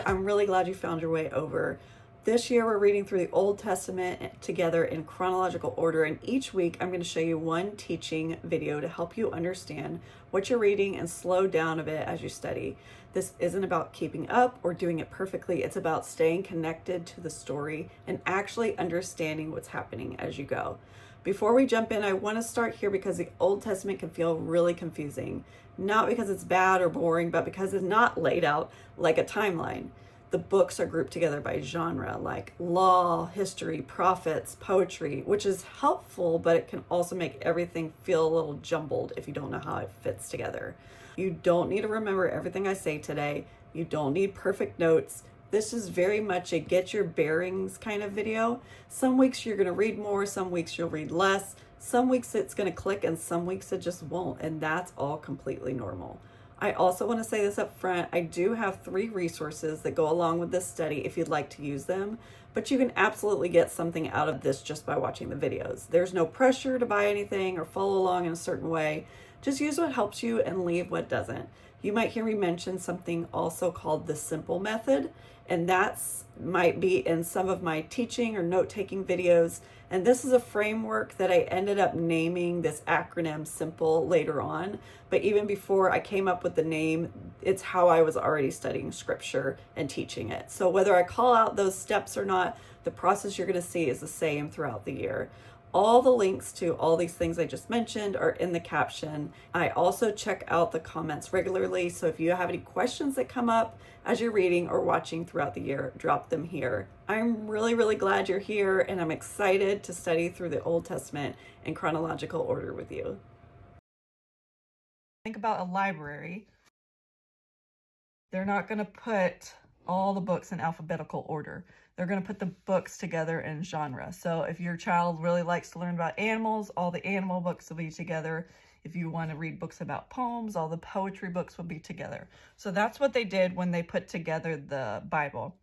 there. I'm really glad you found your way over. This year we're reading through the Old Testament together in chronological order, and each week I'm going to show you one teaching video to help you understand what you're reading and slow down a bit as you study. This isn't about keeping up or doing it perfectly. It's about staying connected to the story and actually understanding what's happening as you go. Before we jump in, I want to start here because the Old Testament can feel really confusing. Not because it's bad or boring, but because it's not laid out like a timeline. The books are grouped together by genre, like law, history, prophets, poetry, which is helpful, but it can also make everything feel a little jumbled if you don't know how it fits together. You don't need to remember everything I say today. You don't need perfect notes. This is very much a get your bearings kind of video. Some weeks you're going to read more, some weeks you'll read less, some weeks it's going to click, and some weeks it just won't, and that's all completely normal. I also want to say this up front. I do have 3 resources that go along with this study if you'd like to use them, but you can absolutely get something out of this just by watching the videos. There's no pressure to buy anything or follow along in a certain way. Just use what helps you and leave what doesn't. You might hear me mention something also called the simple method, and that's might be in some of my teaching or note-taking videos. And this is a framework that I ended up naming this acronym SIMPLE later on. But even before I came up with the name, it's how I was already studying scripture and teaching it. So whether I call out those steps or not, the process you're going to see is the same throughout the year. All the links to all these things I just mentioned are in the caption. I also check out the comments regularly, so if you have any questions that come up as you're reading or watching throughout the year, drop them here. I'm really glad you're here, and I'm excited to study through the Old Testament in chronological order with you. Think about a library. They're not going to put all the books in alphabetical order. They're going to put the books together in genre. So if your child really likes to learn about animals, all the animal books will be together. If you want to read books about poems, all the poetry books will be together. So that's what they did when they put together the Bible.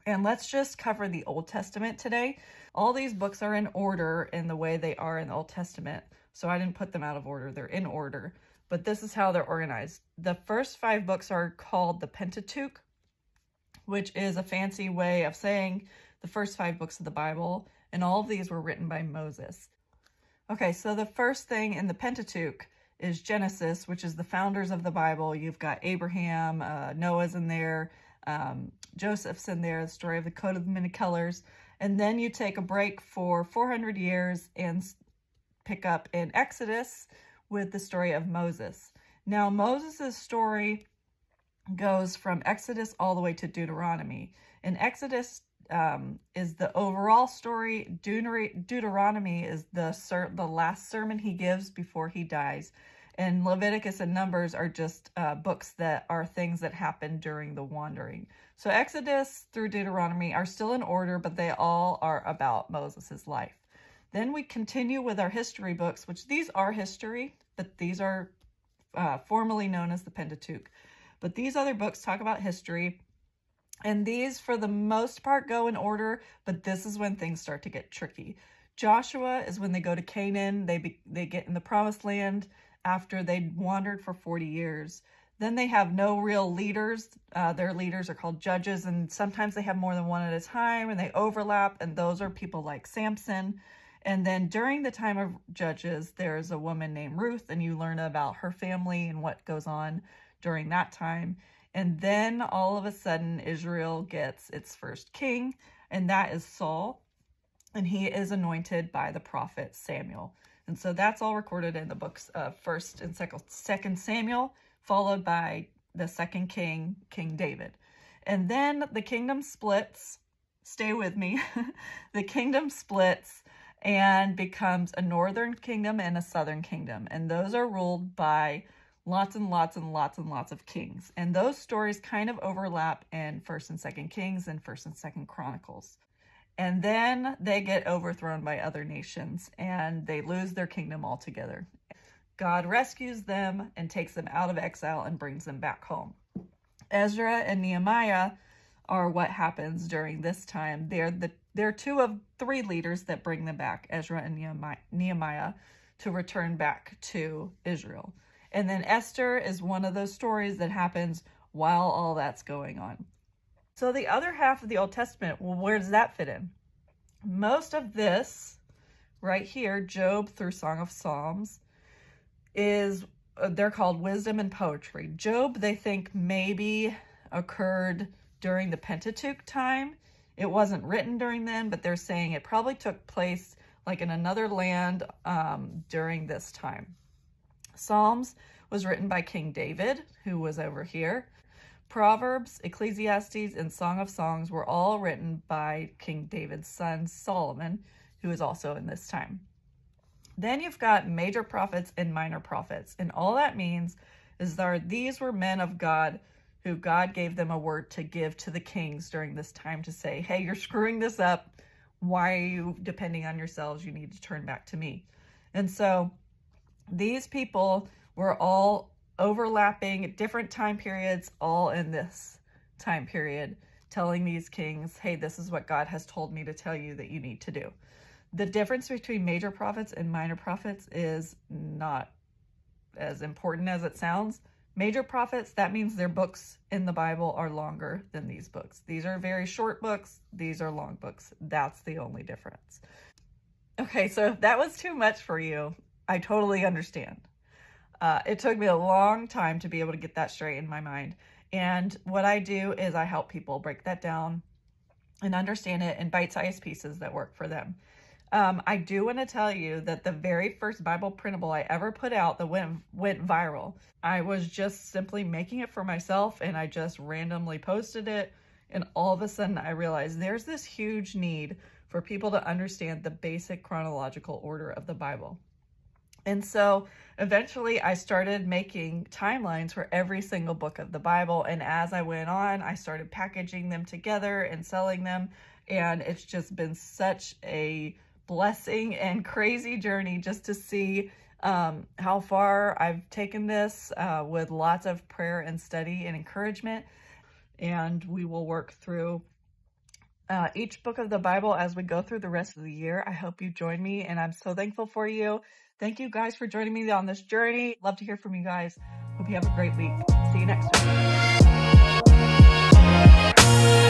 And let's just cover the Old Testament today. All these books are in order in the way they are in the Old Testament. So I didn't put them out of order. They're in order. But this is how they're organized. The first 5 books are called the Pentateuch, which is a fancy way of saying the first 5 books of the Bible. And all of these were written by Moses. Okay, so the first thing in the Pentateuch is Genesis, which is the founders of the Bible. You've got Abraham, Noah's in there, Joseph's in there, the story of the coat of many colors. And then you take a break for 400 years and pick up in Exodus with the story of Moses. Now, Moses' story goes from Exodus all the way to Deuteronomy. And Exodus is the overall story. Deuteronomy is the last sermon he gives before he dies. And Leviticus and Numbers are just books that are things that happened during the wandering. So Exodus through Deuteronomy are still in order, but they all are about Moses' life. Then we continue with our history books, which these are history, but these are formally known as the Pentateuch. But these other books talk about history, and these for the most part go in order, but this is when things start to get tricky. Joshua is when they go to Canaan. They get in the promised land after they'd wandered for 40 years. Then they have no real leaders. Their leaders are called judges, and sometimes they have more than one at a time, and they overlap, and those are people like Samson. And then during the time of Judges, there's a woman named Ruth, and you learn about her family and what goes on during that time. And then all of a sudden, Israel gets its first king, and that is Saul, and he is anointed by the prophet Samuel. And so that's all recorded in the books of 1st and 2nd Samuel, followed by the second king, King David. And then the kingdom splits. Stay with me. The kingdom splits and becomes a northern kingdom and a southern kingdom. And those are ruled by lots of kings. And those stories kind of overlap in 1st and 2nd Kings and 1st and 2nd Chronicles. And then they get overthrown by other nations and they lose their kingdom altogether. God rescues them and takes them out of exile and brings them back home. Ezra and Nehemiah are what happens during this time. They're 2 of 3 leaders that bring them back, Ezra and Nehemiah, to return back to Israel. And then Esther is one of those stories that happens while all that's going on. So the other half of the Old Testament, well, where does that fit in? Most of this right here, Job through Song of Psalms, is they're called wisdom and poetry. Job, they think maybe occurred during the Pentateuch time. It wasn't written during then, but they're saying it probably took place like in another land during this time. Psalms was written by King David, who was over here. Proverbs, Ecclesiastes, and Song of Songs were all written by King David's son Solomon, who is also in this time. Then you've got major prophets and minor prophets. And all that means is these were men of God who God gave them a word to give to the kings during this time to say, hey, you're screwing this up. Why are you depending on yourselves? You need to turn back to me. And so these people were all overlapping different time periods, all in this time period, telling these kings, hey, this is what God has told me to tell you that you need to do. The difference between major prophets and minor prophets is not as important as it sounds. Major prophets, that means their books in the Bible are longer than these books. These are very short books. These are long books. That's the only difference. Okay, so if that was too much for you, I totally understand. It took me a long time to be able to get that straight in my mind. And what I do is I help people break that down and understand it in bite-sized pieces that work for them. I do want to tell you that the very first Bible printable I ever put out that went viral, I was just simply making it for myself, and I just randomly posted it. And all of a sudden I realized there's this huge need for people to understand the basic chronological order of the Bible. And so eventually I started making timelines for every single book of the Bible. And as I went on, I started packaging them together and selling them. And it's just been such a blessing and crazy journey just to see how far I've taken this with lots of prayer and study and encouragement. And we will work through each book of the Bible as we go through the rest of the year. I hope you join me, and I'm so thankful for you. Thank you guys for joining me on this journey. Love to hear from you guys. Hope you have a great week. See you next week.